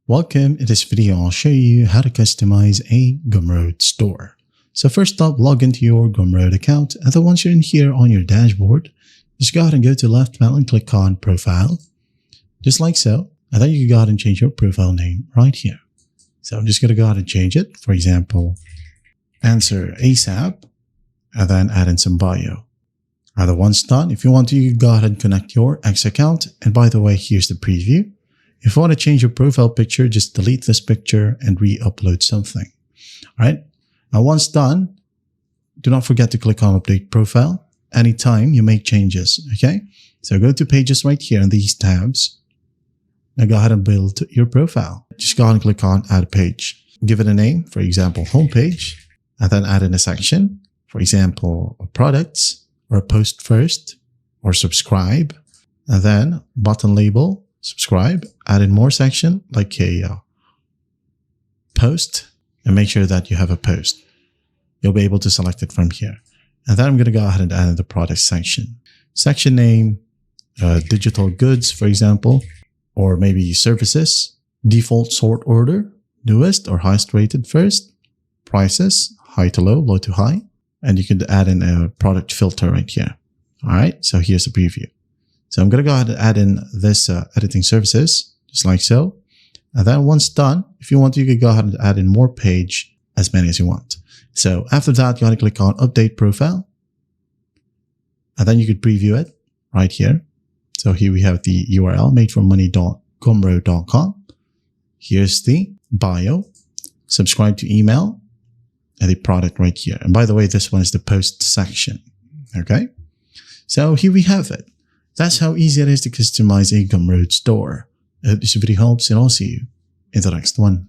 Welcome. In this video, I'll show you how to customize a Gumroad store. So first up, log into your Gumroad account, and then once you're in here on your dashboard, just go ahead and go to left panel and click on Profile, just like so. And then you can go ahead and change your profile name right here. So I'm just going to go ahead and change it. For example, answer ASAP, and then add in some bio. And then once done, if you want to, you can go ahead and connect your X account. And by the way, here's the preview. If you want to change your profile picture, just delete this picture and re-upload something. All right. Now, once done, do not forget to click on Update Profile anytime you make changes. Okay. So go to Pages right here in these tabs. Now go ahead and build your profile. Just go ahead and click on Add Page. Give it a name, for example, Homepage, and then add in a section, for example, Products, or Post First, or Subscribe, and then button label, Subscribe, add in more section like a post, and make sure that you have a post. You'll be able to select it from here. And then I'm going to go ahead and add in the product section. Section name, digital goods, for example, or maybe services, default sort order, newest or highest rated first, prices, high to low, low to high, and you can add in a product filter right here. All right, so here's the preview. So I'm going to go ahead and add in this editing services, just like so. And then once done, if you want to, you can go ahead and add in more page, as many as you want. So after that, you want to click on Update Profile. And then you could preview it right here. So here we have the URL, madeformoney.gumroad.com. Here's the bio, subscribe to email, and the product right here. And by the way, this one is the post section. Okay. So here we have it. That's how easy it is to customize a Gumroad store. I hope this video helps, and I'll see you in the next one.